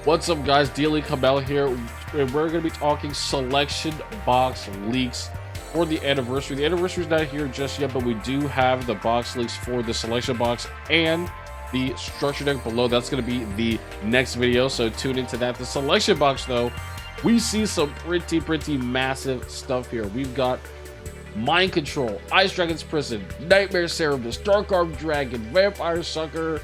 What's up, guys? Daily Cabell here, and we're going to be talking selection box leaks for the anniversary. The anniversary is not here just yet, but we do have the box leaks for the selection box and the structure deck below. That's going to be the next video, so tune into that. The selection box, though, we see some pretty massive stuff here. We've got Mind Control, Ice Dragon's Prison, Nightmare Cerebus, Dark Arm Dragon, Vampire Sucker.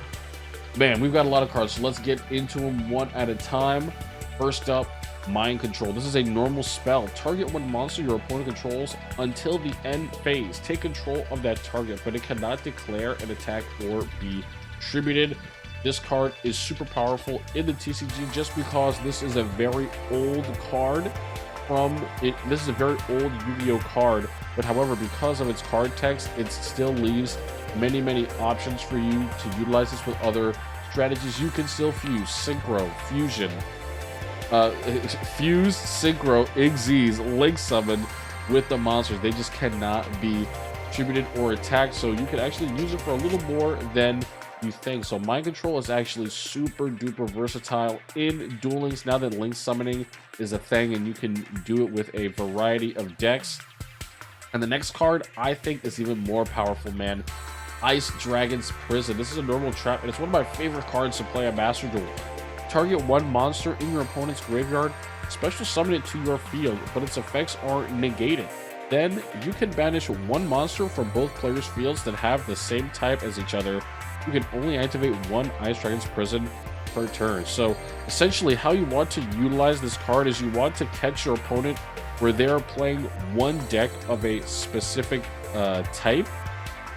Man, we've got a lot of cards, so let's get into them one at a time. First up, Mind Control. This is a normal spell. Target one monster your opponent controls until the end phase. Take control of that target, but it cannot declare an attack or be distributed. This card is super powerful in the TCG just because this is a very old card from it. This is a very old Yu-Gi-Oh card, but however, because of its card text, it still leaves many options for you to utilize this with other strategies. You can still fuse, synchro, fusion, fuse, synchro, Xyz, link summon with the monsters. They just cannot be distributed or attacked, so you can actually use it for a little more than you think. So Mind Control is actually super duper versatile in Duel Links now that link summoning is a thing and you can do it with a variety of decks. And the next card I think is even more powerful, man. Ice Dragon's Prison. This is a normal trap, and it's one of my favorite cards to play a Master Duel. Target one monster in your opponent's graveyard, special summon it to your field, but its effects are negated. Then you can banish one monster from both players' fields that have the same type as each other. You can only activate one Ice Dragon's Prison per turn. So essentially how you want to utilize this card is you want to catch your opponent where they're playing one deck of a specific type,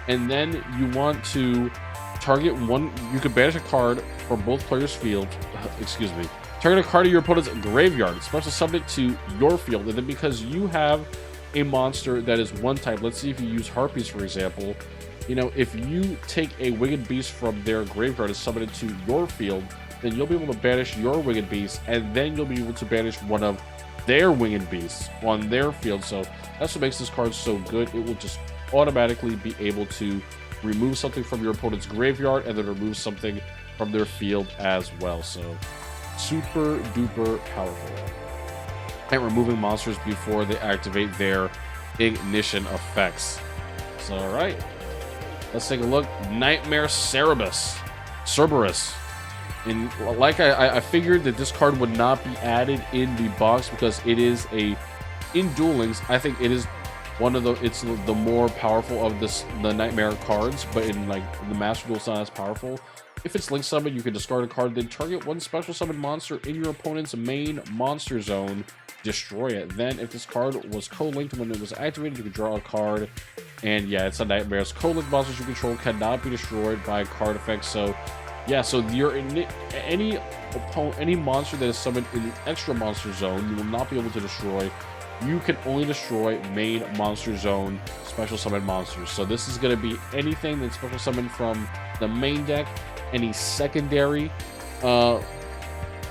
and then you want to target one. You can banish a card from both players' field. Target a card of your opponent's graveyard, special summon it to your field, and then because you have a monster that is one type, let's see if you use Harpies for example. You know, if you take a Winged Beast from their graveyard and summon it to your field, then you'll be able to banish your Winged Beast, and then you'll be able to banish one of their Winged Beasts on their field. So that's what makes this card so good. It will just automatically be able to remove something from your opponent's graveyard and then remove something from their field as well. So super duper powerful. And removing monsters before they activate their ignition effects. So all right, let's take a look. Nightmare Cerebus. And like I figured that this card would not be added in the box because it is in Duel Links, I think it is one of it's the more powerful of the Nightmare cards, but in like the Master Duel it's not as powerful. If it's link summon, you can discard a card, then target one special summon monster in your opponent's main monster zone, destroy it. Then if this card was co-linked when it was activated, you can draw a card. And yeah, it's a Nightmare. Co-linked monsters you control cannot be destroyed by card effects. So yeah, so any monster that is summoned in the extra monster zone, you will not be able to destroy. You can only destroy main monster zone special summon monsters. So this is going to be anything that's special summoned from the main deck, any secondary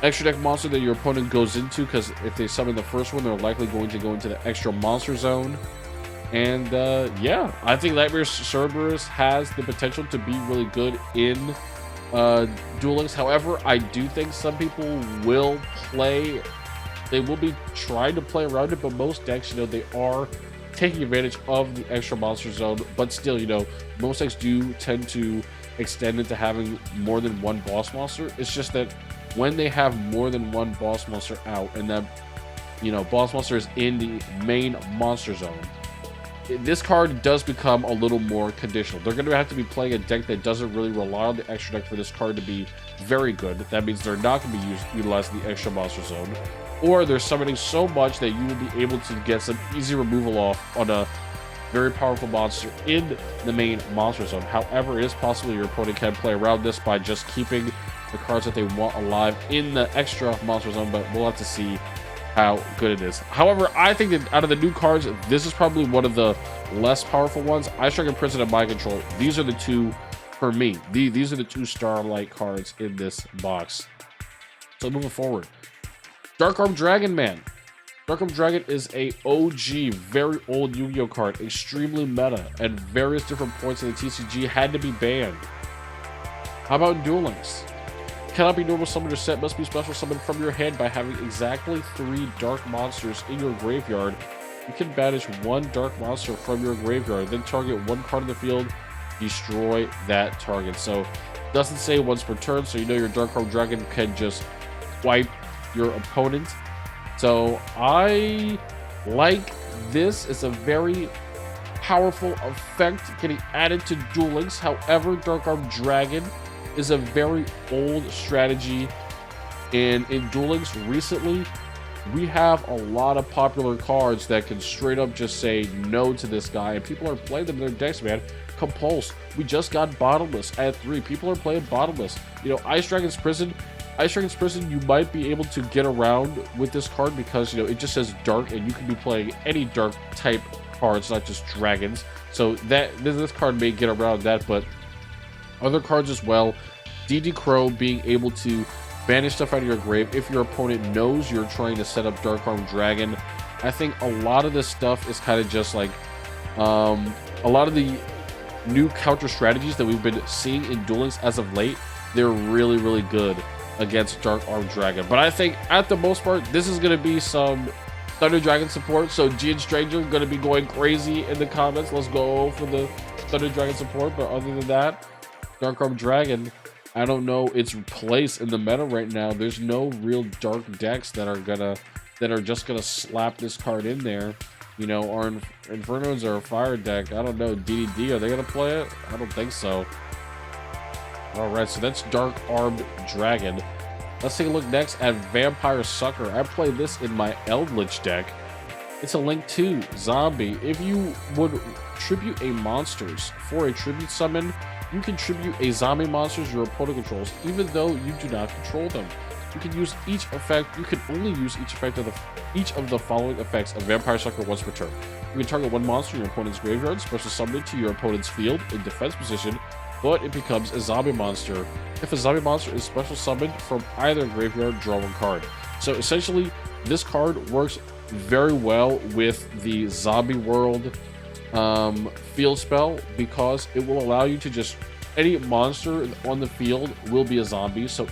extra deck monster that your opponent goes into, because if they summon the first one, they're likely going to go into the extra monster zone. And yeah, I think Nightmare Cerebus has the potential to be really good in Duel Links. However, I do think some people will play, they will be trying to play around it, but most decks, you know, they are taking advantage of the extra monster zone. But still, you know, most decks do tend to extend into having more than one boss monster. It's just that when they have more than one boss monster out, and that, you know, boss monster is in the main monster zone, this card does become a little more conditional. They're going to have to be playing a deck that doesn't really rely on the extra deck for this card to be very good. That means they're not going to be utilizing the extra monster zone, or they're summoning so much that you will be able to get some easy removal off on a very powerful monster in the main monster zone. However, it is possible your opponent can play around this by just keeping the cards that they want alive in the extra monster zone, but we'll have to see how good it is. However, I think that out of the new cards, this is probably one of the less powerful ones. Ice Dragon Prison and Mind Control, these are the two for me. These are the two Starlight cards in this box. So moving forward, Dark Arm Dragon, man. Dark Arm Dragon is a OG, very old Yu-Gi-Oh card, extremely meta, and various different points in the TCG had to be banned. How about Duel Links? cannot be normal summoned or set, must be special summoned from your hand by having exactly 3 dark monsters in your graveyard. You can banish 1 dark monster from your graveyard, then target 1 card in the field, destroy that target. So it doesn't say once per turn, so you know your Dark Arm Dragon can just wipe your opponent. So I like this. It's a very powerful effect getting added to Duel Links. However, Dark Arm Dragon is a very old strategy, and in Duel Links recently we have a lot of popular cards that can straight up just say no to this guy, and people are playing them in their decks, man. Compulse, we just got Bottomless at 3. People are playing Bottomless. You know, Ice Dragon's Prison, you might be able to get around with this card because, you know, it just says dark, and you can be playing any dark type cards, not just dragons. So that this card may get around that, but other cards as well. DD Crow being able to banish stuff out of your grave if your opponent knows you're trying to set up Dark Arm Dragon. I think a lot of this stuff is kind of just like a lot of the new counter strategies that we've been seeing in Duel Links as of late. They're really, really good against Dark Arm Dragon. But I think at the most part, this is going to be some Thunder Dragon support. So G and Stranger going to be going crazy in the comments. Let's go for the Thunder Dragon support. But other than that, Dark Arm Dragon, I don't know its place in the meta right now. There's no real dark decks that are just gonna slap this card in there. You know, our Infernos are a fire deck. I don't know. DDD, are they gonna play it? I don't think so. All right, so that's Dark Armed Dragon. Let's take a look next at Vampire Sucker. I play this in my Eldritch deck. It's a Link 2 zombie. If you would tribute a monsters for a tribute summon, you can tribute a zombie monsters your opponent controls, even though you do not control them. You can use each effect. You can only use each effect of each of the following effects of Vampire Sucker once per turn. You can target 1 monster in your opponent's graveyard, special summon it to your opponent's field in defense position, but it becomes a zombie monster. If a zombie monster is special summoned from either graveyard, draw 1 card. So essentially, this card works very well with the Zombie World field spell, because it will allow you to just, any monster on the field will be a zombie, so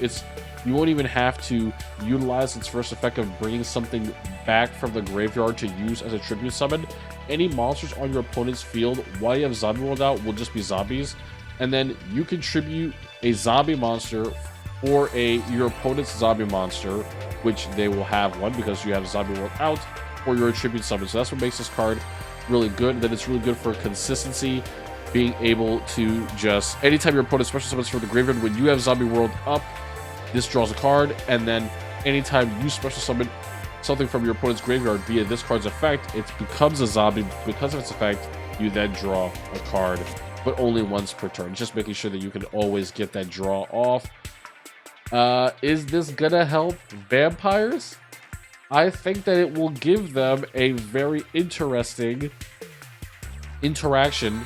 you won't even have to utilize its first effect of bringing something back from the graveyard to use as a tribute summon. Any monsters on your opponent's field while you have Zombie World out will just be zombies, and then you can tribute a zombie monster for your opponent's zombie monster, which they will have one because you have Zombie World out, or your tribute summon. So that's what makes this card really good. Then it's really good for consistency, being able to just, anytime your opponent special summons from the graveyard, when you have Zombie World up, this draws a card, and then anytime you special summon something from your opponent's graveyard via this card's effect, it becomes a zombie. Because of its effect, you then draw a card, but only once per turn. Just making sure that you can always get that draw off. Is this gonna help vampires? I think that it will give them a very interesting interaction,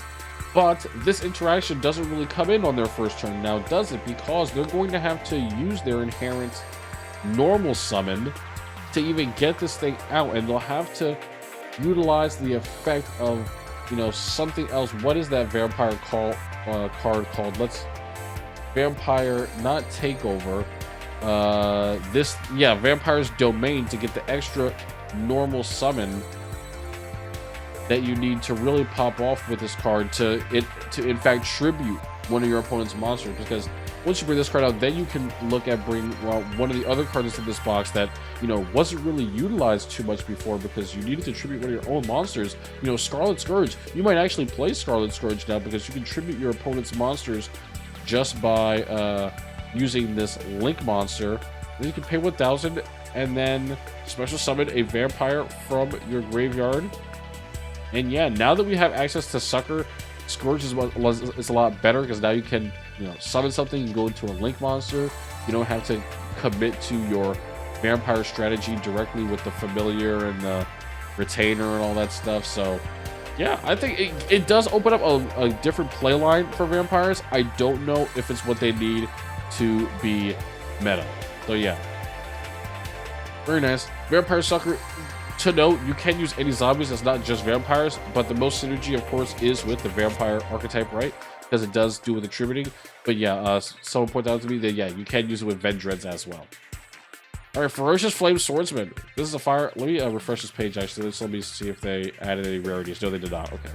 but this interaction doesn't really come in on their first turn now, does it? Because they're going to have to use their inherent normal summon to even get this thing out, and they'll have to utilize the effect of, you know, something else. What is that vampire card called? Vampire, not Takeover. Vampire's Domain, to get the extra normal summon that you need to really pop off with this card to in fact tribute one of your opponent's monsters. Because once you bring this card out, then you can look at bringing one of the other cards in this box that, you know, wasn't really utilized too much before, because you needed to tribute one of your own monsters. You know, Scarlet Scourge, you might actually play Scarlet Scourge now because you can tribute your opponent's monsters just by using this Link monster. Then you can pay 1,000 and then special summon a vampire from your graveyard. And yeah, now that we have access to Sucker, Scourge is a lot better, because now you can, you know, summon something and go into a Link monster. You don't have to commit to your vampire strategy directly with the Familiar and the Retainer and all that stuff. So yeah, I think it does open up a different play line for vampires. I don't know if it's what they need to be meta. So yeah, very nice. Vampire Sucker, to note, you can use any zombies, that's not just vampires, but the most synergy, of course, is with the vampire archetype, right? because it does do with attributing. But yeah, someone pointed out to me that yeah, you can use it with Vendreads as well. All right, Ferocious Flame Swordsman. This is a fire. Let me refresh this page actually. Let me see if they added any rarities. No, they did not. Okay.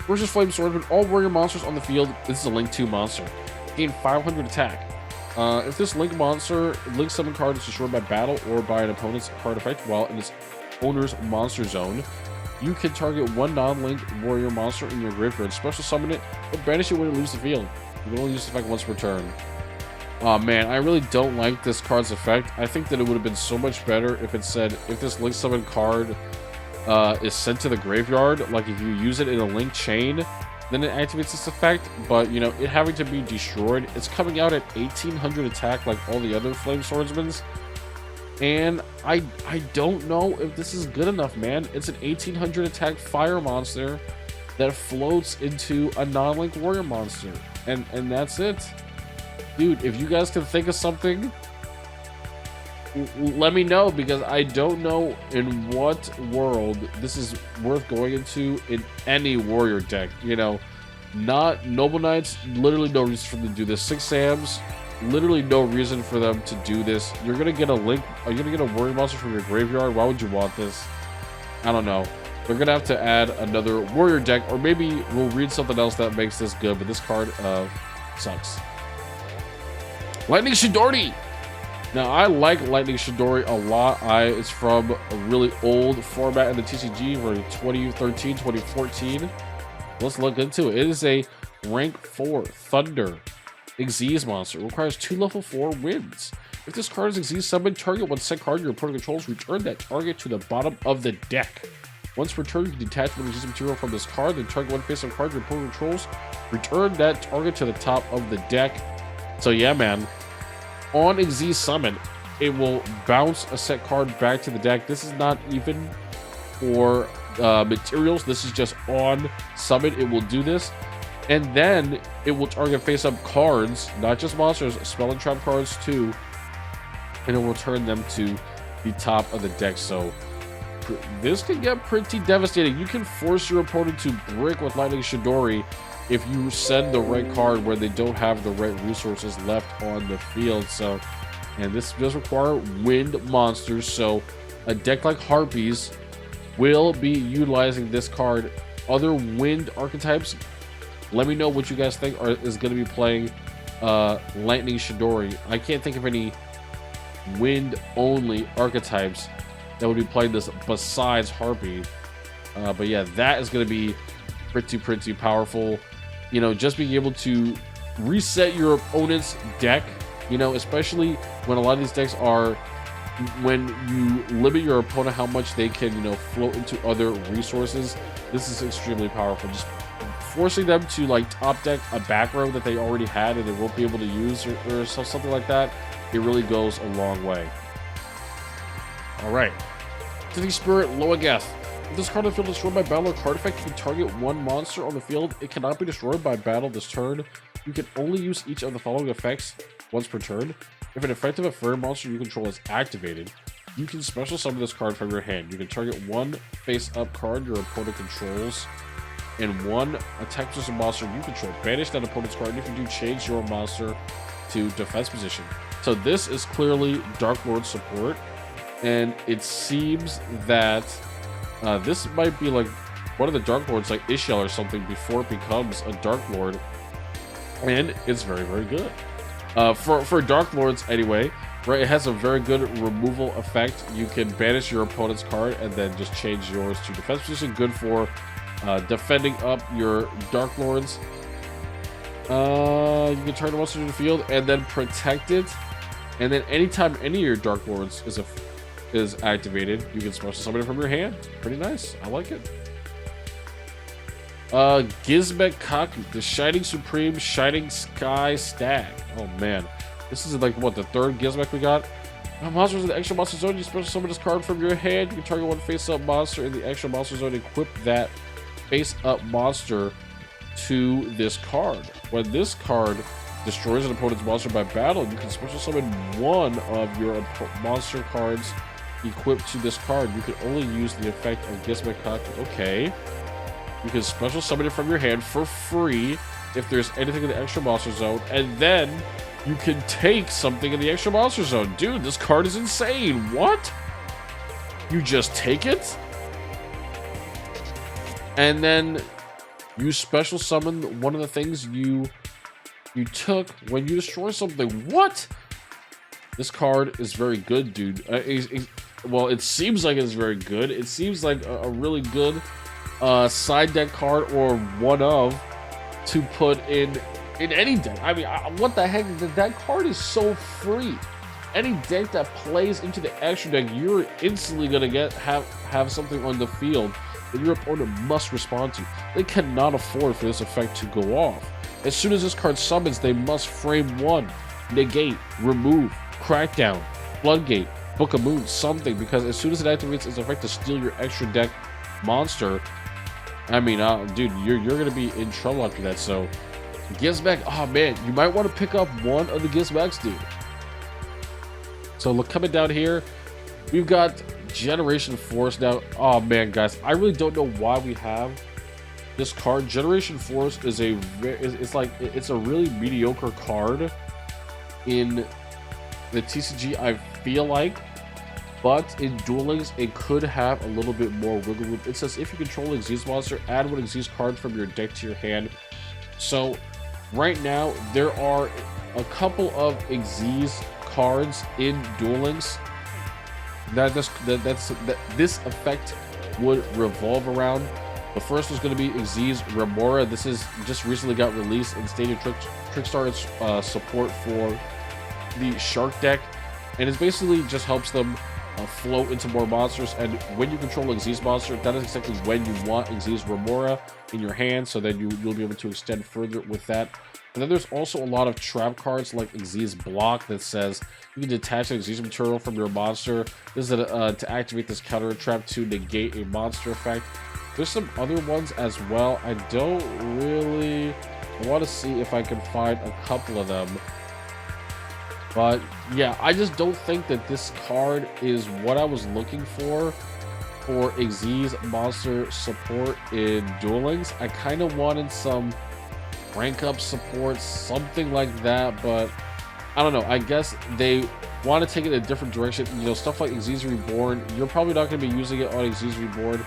Ferocious Flame Swordsman. All warrior monsters on the field. This is a Link 2 monster. Gain 500 attack. If this Link monster, Link summon card is destroyed by battle or by an opponent's card effect while in its owner's monster zone, you can target one non-Link warrior monster in your graveyard, special summon it, or banish it when it leaves the field. You can only use the effect once per turn. Oh man, I really don't like this card's effect. I think that it would have been so much better if it said, if this Link summon card is sent to the graveyard, like if you use it in a Link chain, then it activates this effect. But, you know, it having to be destroyed, it's coming out at 1800 attack like all the other Flame Swordsmans. And I don't know if this is good enough, man. It's an 1800 attack fire monster that floats into a non-Link warrior monster. And that's it. Dude, if you guys can think of something, let me know, because I don't know in what world this is worth going into in any warrior deck. You know, not Noble Knights, literally no reason for them to do this. 6 Sams, literally no reason for them to do this. You're gonna get a Link, are you gonna get a warrior monster from your graveyard? Why would you want this? I don't know. They're gonna have to add another warrior deck, or maybe we'll read something else that makes this good, but this card sucks. Lightning Chidori! Now, I like Lightning Chidori a lot. It's from a really old format in the TCG, from 2013, 2014. Let's look into it. It is a rank 4 Thunder Xyz monster. It requires 2 level 4 wins. If this card is Xyz summoned, target one set card your opponent controls, return that target to the bottom of the deck. Once per turn, you can detach one Xyz material from this card, then target one face-up card your opponent controls, return that target to the top of the deck. So yeah, man. On Xyz summon, it will bounce a set card back to the deck. This is not even for materials. This is just on summon. It will do this. And then it will target face-up cards, not just monsters, spell and trap cards too. And it will turn them to the top of the deck. So this can get pretty devastating. You can force your opponent to brick with Lightning Chidori if you send the right card where they don't have the right resources left on the field. So, and this does require wind monsters, so a deck like Harpies will be utilizing this card. Other wind archetypes, let me know what you guys think is going to be playing Lightning Chidori. I can't think of any wind only archetypes that would be playing this besides Harpy. But yeah, that is going to be pretty powerful. You know, just being able to reset your opponent's deck, you know, especially when a lot of these decks are, when you limit your opponent how much they can, you know, float into other resources, this is extremely powerful. Just forcing them to, like, top deck a back row that they already had and they won't be able to use, or something like that, it really goes a long way. Alright. City Spirit Loageth. If this card on the field is destroyed by battle or card effect, you can target one monster on the field. It cannot be destroyed by battle this turn. You can only use each of the following effects once per turn. If an effect of a fairy monster you control is activated, you can special summon this card from your hand. You can target one face-up card your opponent controls and one attack resistant monster you control. Banish that opponent's card, and if you do, change your monster to defense position. So this is clearly Dark Lord support, and it seems that this might be like one of the Dark Lords, like Ishel or something, before it becomes a Dark Lord, and it's very good. For Dark Lords anyway, right? It has a very good removal effect. You can banish your opponent's card and then just change yours to defense position. Good for defending up your Dark Lords. You can turn the monster to the field and then protect it. And then anytime any of your Dark Lords is activated, you can special summon it from your hand. Pretty nice. I like it. Gizmek Kaku, the Shining Supreme Shining Sky Stag. Oh man, this is like what, the third Gizmek we got. Monsters in the extra monster zone, you special summon this card from your hand. You can target one face-up monster in the extra monster zone and equip that face-up monster to this card. When this card destroys an opponent's monster by battle, you can special summon one of your monster cards equipped to this card. You can only use the effect of Gizmek Kaku. Okay. You can special summon it from your hand for free if there's anything in the extra monster zone, and then you can take something in the extra monster zone. Dude, this card is insane. What? You just take it? And then you special summon one of the things you took when you destroy something. What? This card is very good, dude. Well, it seems like it's very good. It seems like a really good side deck card, or one of, to put in any deck. I mean, what the heck? That card is so free. Any deck that plays into the extra deck, you're instantly gonna have something on the field that your opponent must respond to. They cannot afford for this effect to go off. As soon as this card summons, they must frame 1, negate, remove, crackdown, floodgate, book a moon, something, because as soon as it activates its effect to steal your extra deck monster, I mean, dude, you're gonna be in trouble after that. So, gifts back. Oh man, you might want to pick up one of the gifts backs, dude. So look, coming down here, we've got Generation Force now. Oh man, guys, I really don't know why we have this card. Generation Force is it's a really mediocre card in the TCG, I feel like. But in Duel Links, it could have a little bit more wiggle room. It says if you control an Xyz monster, add one Xyz card from your deck to your hand. So right now, there are a couple of Xyz cards in Duel Links that this effect would revolve around. The first was going to be Xyz Remora. This is just recently got released in Stadium Trickstar's support for the Shark deck, and it basically just helps them float into more monsters. And when you control a Xyz monster, that is exactly when you want Xyz Remora in your hand, so then you'll be able to extend further with that. And then there's also a lot of trap cards like Xyz Block that says you can detach an Xyz material from your monster. This is to activate this counter trap to negate a monster effect. There's some other ones as well. I want to see if I can find a couple of them. But yeah, I just don't think that this card is what I was looking for Xyz monster support in Duel Links. I kind of wanted some rank up support, something like that, but I don't know. I guess they want to take it a different direction. You know, stuff like Xyz Reborn, you're probably not going to be using it on Xyz Reborn.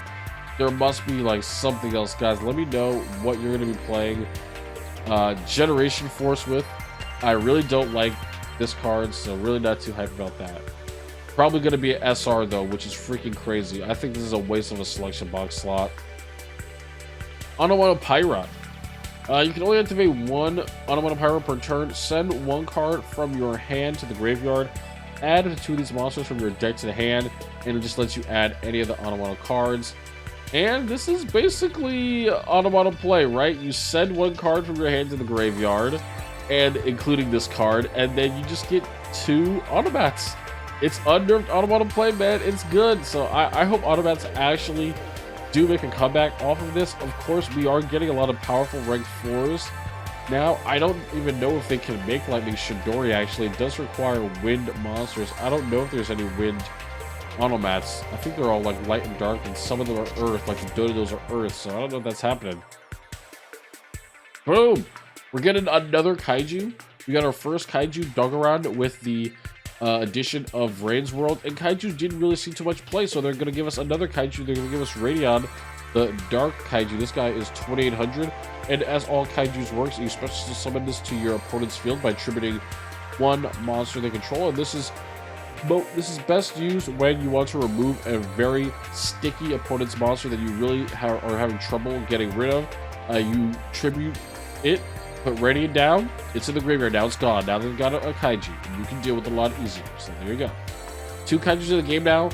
There must be like something else, guys. Let me know what you're going to be playing Generation Force with. I really don't like this card, so really not too hyped about that. Probably going to be an SR though, which is freaking crazy. I think this is a waste of a selection box slot. Onomata Pyra. You can only activate one Onomata Pyra per turn. Send one card from your hand to the graveyard. Add 2 of these monsters from your deck to the hand, and it just lets you add any of the Onomata cards. And this is basically Onomata play, right? You send one card from your hand to the graveyard, and including this card, and then you just get 2 Automats. It's unnerved Automata play, man. It's good. So I hope Automats actually do make a comeback off of this. Of course, we are getting a lot of powerful rank 4s now. I don't even know if they can make Lightning Chidori. Actually, it does require wind monsters. I don't know if there's any wind Automats. I think they're all like light and dark, and some of them are earth, like the Dodos are earth. So I don't know if that's happening. Boom! We're getting another Kaiju. We got our first Kaiju Dogoran with the addition of Rain's World, and Kaiju didn't really see too much play, so they're going to give us another Kaiju. They're going to give us Radion, the Dark Kaiju. This guy is 2800, and as all Kaijus works, you special summon this to your opponent's field by tributing 1 monster they control, and this is best used when you want to remove a very sticky opponent's monster that you really are having trouble getting rid of. You tribute it, put Radiant down, it's in the graveyard, now it's gone. Now they've got a Kaiju, and you can deal with it a lot easier. So there you go. 2 Kaijus in the game now.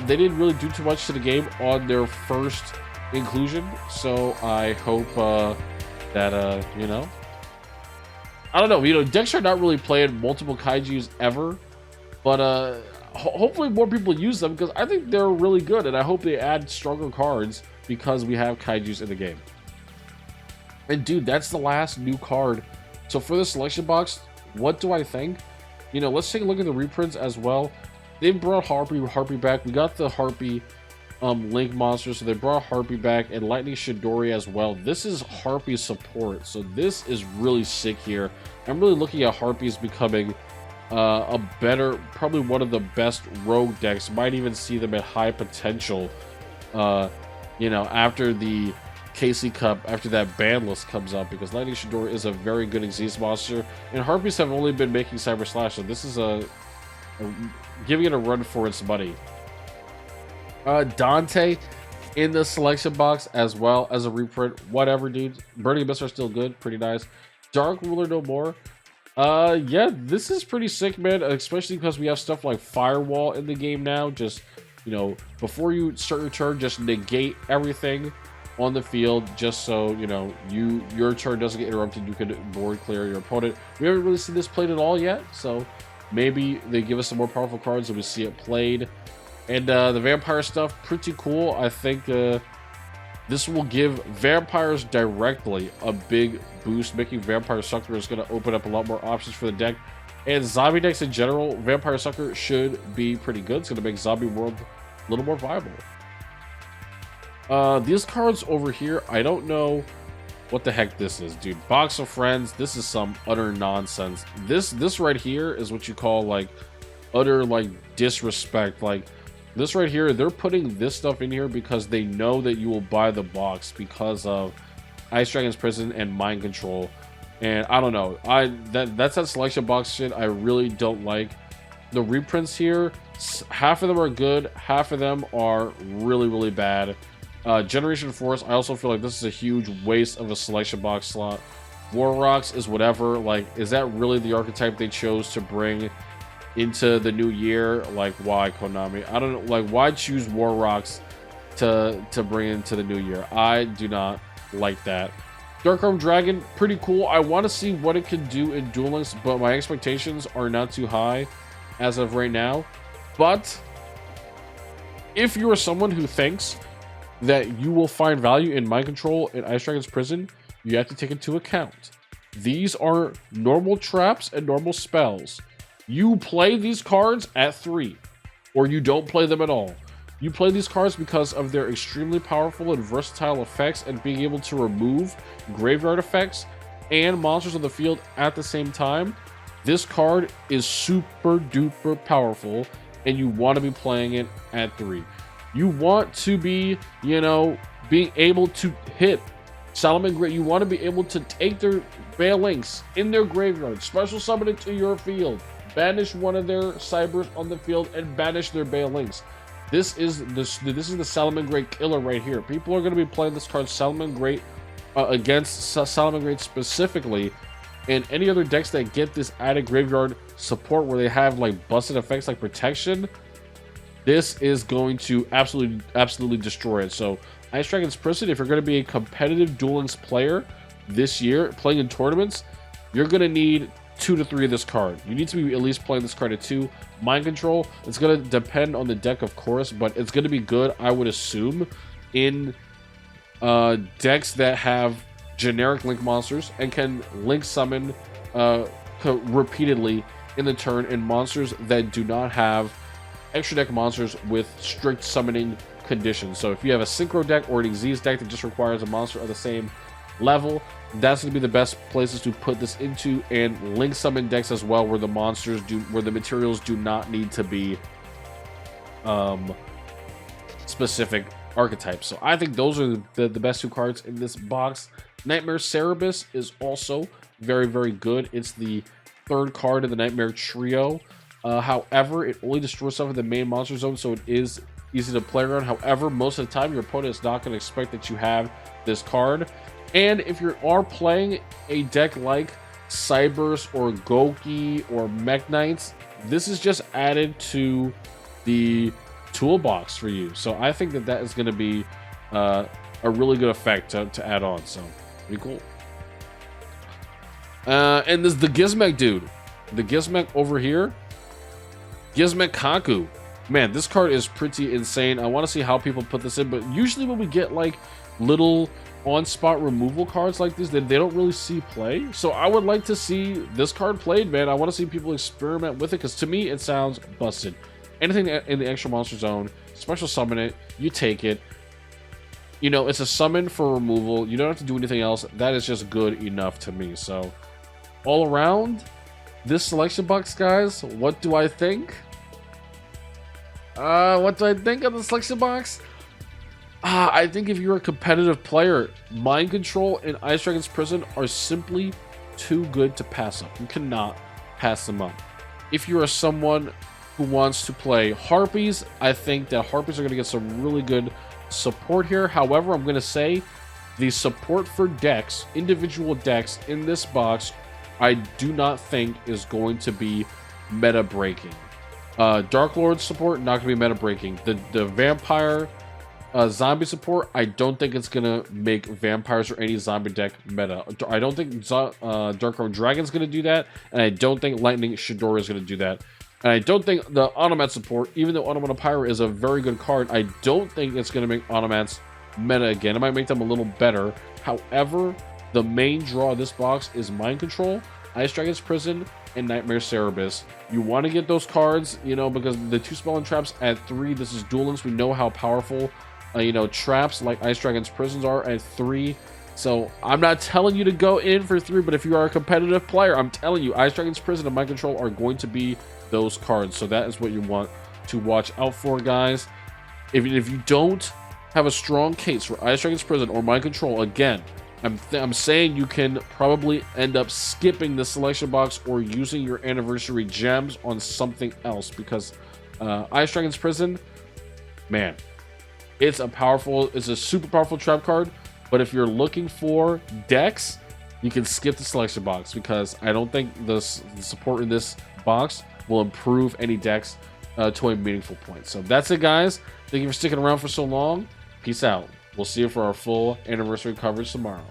They didn't really do too much to the game on their first inclusion, so I hope that, you know, I don't know, decks are not really playing multiple Kaijus ever, but hopefully more people use them, because I think they're really good, and I hope they add stronger cards because we have Kaijus in the game. And dude, that's the last new card. So for the selection box, what do I think? Let's take a look at the reprints as well. They brought Harpy back. We got the Harpy Link monsters. So they brought Harpy back and Lightning Chidori as well. This is Harpy support, so this is really sick here. I'm really looking at Harpies becoming a better, probably one of the best rogue decks. Might even see them at high potential, you know, after the KC Cup, after that ban list comes up, because Lightning Chidori is a very good Xyz monster, and Harpies have only been making Cyber Slash, so this is giving it a run for its money. Dante in the selection box as well as a reprint. Whatever, dude. Burning Abyss are still good, pretty nice. Dark Ruler no more. Yeah, this is pretty sick, man, especially because we have stuff like Firewall in the game now. Just, you know, before you start your turn, just negate everything on the field, just so, you know, your turn doesn't get interrupted. You can board clear your opponent. We haven't really seen this played at all yet, so maybe they give us some more powerful cards and we see it played. And the vampire stuff, pretty cool. I think this will give vampires directly a big boost. Making Vampire Sucker is going to open up a lot more options for the deck. And zombie decks in general, Vampire Sucker should be pretty good. It's going to make Zombie World a little more viable. These cards over here, I don't know what the heck this is, dude. Box of Friends, this is some utter nonsense. This right here is what you call, like, utter, like, disrespect. Like, this right here, they're putting this stuff in here because they know that you will buy the box because of Ice Dragon's Prison and Mind Control. And I don't know, that's that selection box shit I really don't like. The reprints here, half of them are good, half of them are really, really bad. Generation Force, I also feel like this is a huge waste of a selection box slot. War Rocks is whatever. Like, is that really the archetype they chose to bring into the new year? Like, why, Konami? I don't know. Like, why choose War Rocks to bring into the new year? I do not like that. Dark Arm Dragon, pretty cool. I want to see what it can do in Duel Links, but my expectations are not too high as of right now. But if you are someone who thinks that you will find value in Mind Control and Ice Dragon's Prison, you have to take into account these are normal traps and normal spells. You play these cards at 3, or you don't play them at all. You play these cards because of their extremely powerful and versatile effects and being able to remove graveyard effects and monsters on the field at the same time. This card is super duper powerful, and you want to be playing it at 3. You want to be, you know, being able to hit Salomon Great. You want to be able to take their Balinks in their graveyard, special summon it to your field, banish one of their Cybers on the field, and banish their Balinks. This is the Salomon Great killer right here. People are going to be playing this card Salomon Great against Salomon Great specifically, and any other decks that get this added graveyard support where they have like busted effects like protection. This is going to absolutely destroy it. So Ice Dragon's Prison, if you're going to be a competitive Duel Links player this year, playing in tournaments, you're going to need 2 to 3 of this card. You need to be at least playing this card at 2. Mind Control, it's going to depend on the deck, of course, but it's going to be good, I would assume, in decks that have generic Link monsters and can Link summon repeatedly in the turn, and monsters that do not have extra deck monsters with strict summoning conditions. So if you have a Synchro deck or an Xyz deck that just requires a monster of the same level, that's going to be the best places to put this into. And Link summon decks as well, where the materials do not need to be specific archetypes. So I think those are the best 2 cards in this box. Nightmare Cerebus is also very, very good. It's the 3rd card in the Nightmare Trio. However, it only destroys stuff in the main monster zone, so it is easy to play around. However, most of the time, your opponent is not going to expect that you have this card. And if you are playing a deck like Cybers or Goki or Mech Knights, this is just added to the toolbox for you. So I think that is going to be a really good effect to add on. So pretty cool. And this is the Gizmek dude. The Gizmek over here. Gizmek Kaku. Man, this card is pretty insane. I want to see how people put this in, but usually when we get like little on-spot removal cards like this, they don't really see play. So I would like to see this card played, man. I want to see people experiment with it, because to me it sounds busted. Anything in the extra monster zone special summon it, you take it. You know, it's a summon for removal. You don't have to do anything else. That is just good enough to me. So, all around, this selection box, guys, what do I think? What do I think of the selection box? I think if you're a competitive player, Mind Control and Ice Dragon's Prison are simply too good to pass up. You cannot pass them up. If you are someone who wants to play Harpies, I think that Harpies are going to get some really good support here. However, I'm going to say the support for decks, individual decks in this box, I do not think is going to be meta breaking. Dark Lord support, not going to be meta breaking. The Vampire zombie support, I don't think it's gonna make vampires or any zombie deck meta. I don't think Dark Dragon's gonna do that, and I don't think Lightning Chidori is gonna do that. And I don't think the Automat support, even though Onomatopoeia is a very good card, I don't think it's gonna make Automats meta again. It might make them a little better. However, the main draw of this box is Mind Control, Ice Dragon's Prison, and Nightmare Cerebus. You want to get those cards, you know, because the 2 spell and traps at 3, this is Duel Links. We know how powerful you know, traps like Ice Dragon's Prisons are at 3. So I'm not telling you to go in for 3, but if you are a competitive player, I'm telling you, Ice Dragon's Prison and Mind Control are going to be those cards. So that is what you want to watch out for, guys. If you don't have a strong case for Ice Dragon's Prison or Mind Control, again, I'm saying you can probably end up skipping the selection box or using your anniversary gems on something else, because Ice Dragon's Prison, man, it's a super powerful trap card. But if you're looking for decks, you can skip the selection box, because I don't think the support in this box will improve any decks to a meaningful point. So that's it, guys. Thank you for sticking around for so long. Peace out. We'll see you for our full anniversary coverage tomorrow.